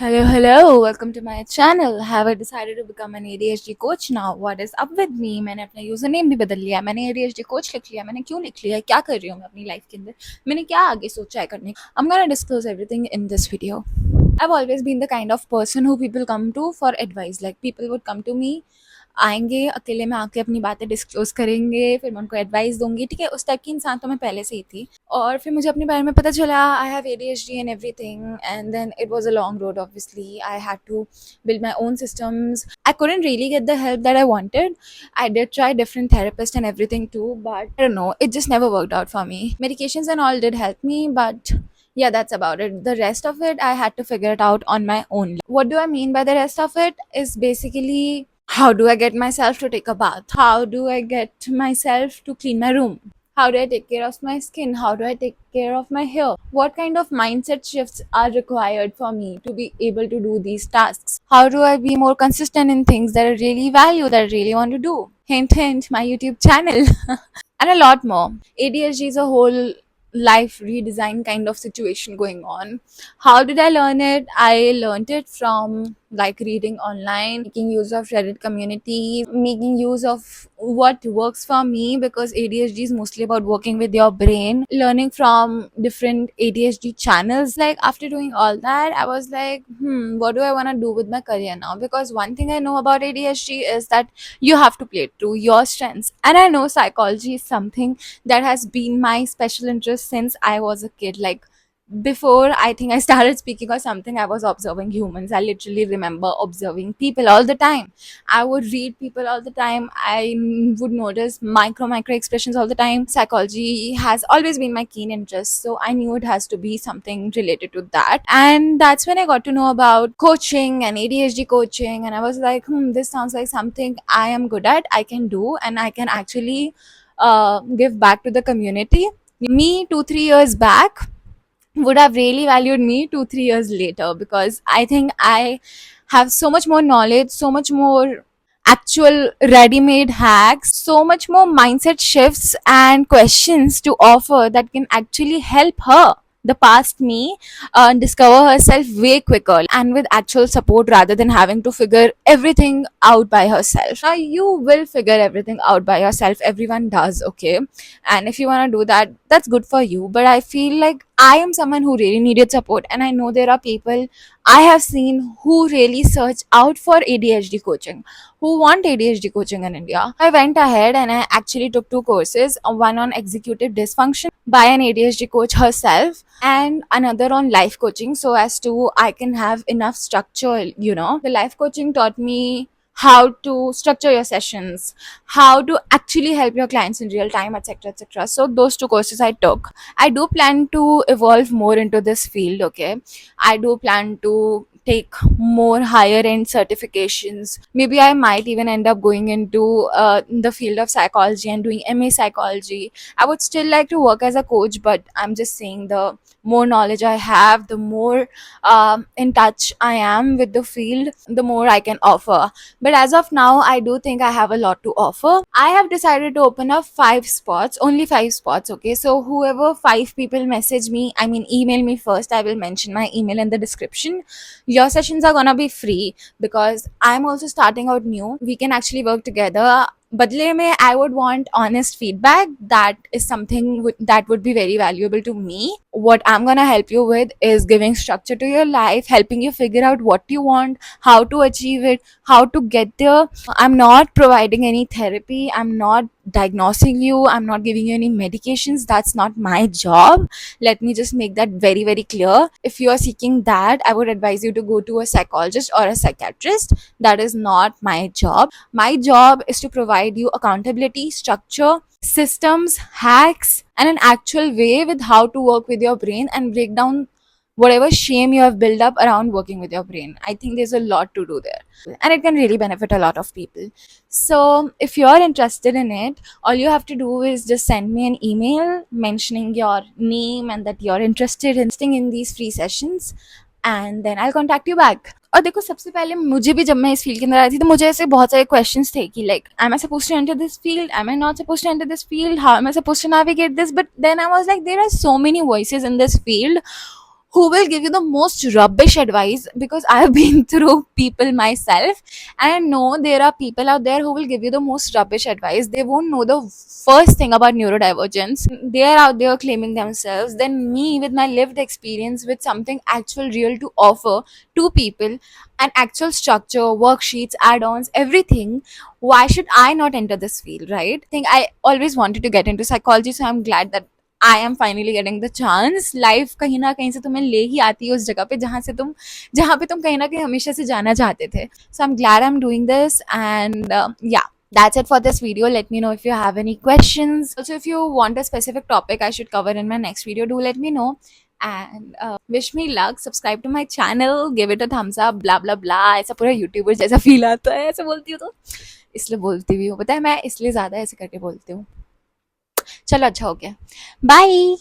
Hello, welcome to my channel. Have I decided to become an ADHD coach now? What is up with me? मैंने अपना user name भी बदल लिया, मैंने ADHD coach लिख लिया, मैंने क्यों लिख लिया, क्या कर रही हूँ मैं अपनी लाइफ के अंदर, मैंने क्या आगे सोचा है करने का? I'm gonna disclose everything in this video. I've always been the kind of person who people come to for advice. Like people would come to me, आएंगे अकेले में आके अपनी बातें डिस्क्लोज करेंगे, फिर मैं उनको एडवाइस दूंगी, ठीक है। उस टाइप की इंसान तो मैं पहले से ही थी। और फिर मुझे अपने बारे में पता चला I have ADHD and everything, and then it was a long road. Obviously I had to build my own systems. I couldn't really get the help that I wanted. I did try different therapists and everything too, but I don't know, it just never worked out for me. Medications and all did help me, but yeah, that's about it. The rest of it I had to figure it out on my own. What do I mean by the rest of it is basically, how do I get myself to take a bath? How do I get myself to clean my room? How do I take care of my skin? How do I take care of my hair? What kind of mindset shifts are required for me to be able to do these tasks? How do I be more consistent in things that I really value, that I really want to do? Hint, hint, my YouTube channel. And a lot more. ADHD is a whole life redesign kind of situation going on. How did I learn it? I learned it from like reading online, making use of Reddit community, making use of what works for me, because ADHD is mostly about working with your brain, learning from different ADHD channels. Like after doing all that, I was like, what do I want to do with my career now? Because one thing I know about ADHD is that you have to play to your strengths. And I know psychology is something that has been my special interest since I was a kid. Like before I think I started speaking or something, I was observing humans. I literally remember observing people all the time. I would read people all the time. I would notice micro expressions all the time. Psychology has always been my keen interest, so I knew it has to be something related to that. And that's when I got to know about coaching and ADHD coaching, and I was like, this sounds like something I am good at, I can do, and I can actually give back to the community. Me 2-3 years back would have really valued me 2-3 years later, because I think I have so much more knowledge, so much more actual ready made hacks, so much more mindset shifts and questions to offer that can actually help her, the past me, discover herself way quicker and with actual support, rather than having to figure everything out by herself. Now, you will figure everything out by yourself. Everyone does, okay? And if you want to do that, that's good for you. But I feel like I am someone who really needed support, and I know there are people I have seen who really search out for ADHD coaching, who want ADHD coaching in India. I went ahead and I actually took 2 courses, one on executive dysfunction by an ADHD coach herself, and another on life coaching, so as to I can have enough structure. The life coaching taught me how to structure your sessions, how to actually help your clients in real time, etc., etc. So those 2 courses I took. I do plan to evolve more into this field, okay? I do plan to take more higher end certifications. Maybe I might even end up going into the field of psychology and doing MA psychology. I would still like to work as a coach, but I'm just saying, the more knowledge I have, the more in touch I am with the field, the more I can offer. But as of now, I do think I have a lot to offer. I have decided to open up 5 spots, only 5 spots, okay? So whoever 5 people message me, I mean email me first, I will mention my email in the description. Your sessions are gonna be free, because I'm also starting out new. We can actually work together. Badle mein, I would want honest feedback. That is something that would be very valuable to me. What I'm gonna help you with is giving structure to your life, helping you figure out what you want, how to achieve it, how to get there. I'm not providing any therapy. I'm not diagnosing you. I'm not giving you any medications. That's not my job. Let me just make that very, very clear. If you are seeking that, I would advise you to go to a psychologist or a psychiatrist. That is not my job. My job is to provide you accountability, structure, systems, hacks, and an actual way with how to work with your brain and break down whatever shame you have built up around working with your brain. I think there's a lot to do there, and it can really benefit a lot of people. So if you're interested in it, all you have to do is just send me an email mentioning your name and that you're interested in these free sessions, and then I'll contact you back. और देखो, सबसे पहले मुझे भी, जब मैं इस field के अंदर आई थी, तो मुझे ऐसे बहुत सारे क्वेश्चंस थे कि like, am I supposed to enter this field, am I not supposed to enter this field, how am I supposed to navigate this? But then I was like, there are so many voices in this field who will give you the most rubbish advice, because I have been through people myself, and I know there are people out there who will give you the most rubbish advice. They won't know the first thing about neurodivergence. They are out there claiming themselves. Then me, with my lived experience, with something actual real to offer to people, an actual structure, worksheets, add-ons, everything, why should I not enter this field, right? I think I always wanted to get into psychology, so I'm glad that I am finally getting the chance. Life कहीं ना कहीं से तुम्हें ले ही आती है उस जगह पे जहाँ पे तुम कहीं ना कहीं हमेशा से जाना चाहते थे. So I am glad I am doing this. And yeah, that's it for this video. Let me know if you have any questions. Also, if you want a specific topic I should cover in my next video, do let me know. And wish me luck. Subscribe to my channel, give it a thumbs up, blah blah blah. ऐसा पूरा YouTuber जैसा feel आता है ऐसे बोलती हूँ तो, इसलिए बोलती भी हूँ. पता है, मैं इसलिए ज़्यादा ऐसे करके बोलती हूँ. चलो, अच्छा हो गया. बाय.